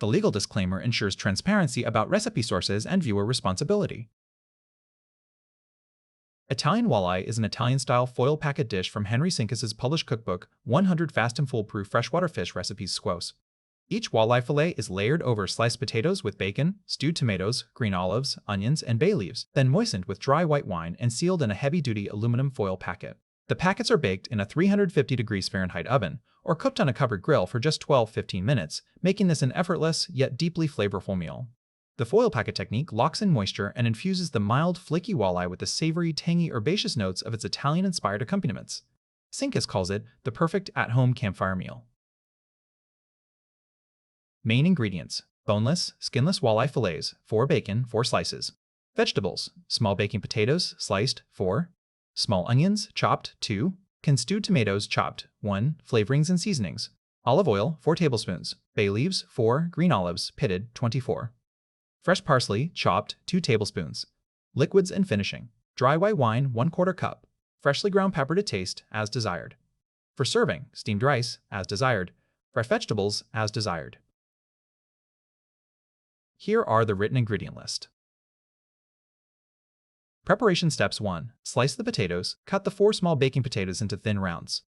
The legal disclaimer ensures transparency about recipe sources and viewer responsibility. Italian walleye is an Italian-style foil packet dish from Henry Sinkus' published cookbook, 100 Fast and Foolproof Freshwater Fish Recipes Squos. Each walleye fillet is layered over sliced potatoes with bacon, stewed tomatoes, green olives, onions, and bay leaves, then moistened with dry white wine and sealed in a heavy-duty aluminum foil packet. The packets are baked in a 350°F oven, or cooked on a covered grill for just 12–15 minutes, making this an effortless yet deeply flavorful meal. The foil packet technique locks in moisture and infuses the mild, flaky walleye with the savory, tangy, herbaceous notes of its Italian-inspired accompaniments. Sinkus calls it the perfect at-home campfire meal. Main ingredients: boneless, skinless walleye fillets, 4 bacon, 4 slices. Vegetables: small baking potatoes, sliced, 4. Small onions, chopped, 2. Canned stewed tomatoes, chopped, 1. Flavorings and seasonings: olive oil, 4 tablespoons. Bay leaves, 4. Green olives, pitted, 24. Fresh parsley, chopped, 2 tablespoons. Liquids and finishing: dry white wine, 1/4 cup. Freshly ground pepper to taste, as desired. For serving, steamed rice, as desired. Fresh vegetables, as desired. Here are the written ingredient list. Preparation steps: 1. Slice the potatoes. Cut the 4 small baking potatoes into thin rounds.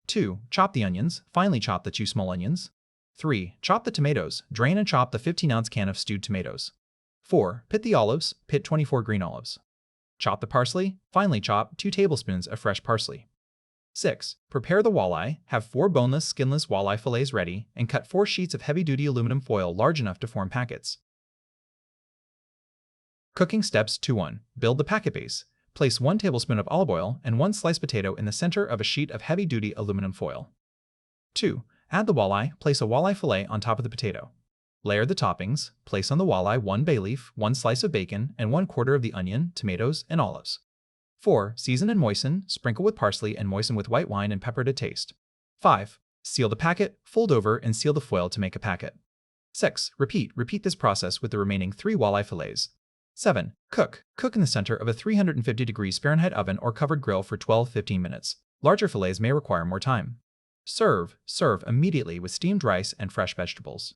2. Chop the onions. Finely chop the 2 small onions. 3. Chop the tomatoes. Drain and chop the 15-ounce can of stewed tomatoes. 4. Pit the olives. Pit 24 green olives. Chop the parsley. Finely chop 2 tablespoons of fresh parsley. 6. Prepare the walleye. Have 4 boneless, skinless walleye fillets ready, and cut 4 sheets of heavy-duty aluminum foil large enough to form packets. Cooking steps: 2–1. Build the packet base. Place 1 tablespoon of olive oil and 1 sliced potato in the center of a sheet of heavy-duty aluminum foil. 2. Add the walleye. Place a walleye fillet on top of the potato. Layer the toppings. Place on the walleye 1 bay leaf, 1 slice of bacon, and 1/4 of the onion, tomatoes, and olives. 4. Season and moisten. Sprinkle with parsley and moisten with white wine and pepper to taste. 5. Seal the packet. Fold over and seal the foil to make a packet. 6. Repeat this process with the remaining 3 walleye fillets. 7. Cook in the center of a 350°F oven or covered grill for 12–15 minutes. Larger fillets may require more time. Serve immediately with steamed rice and fresh vegetables.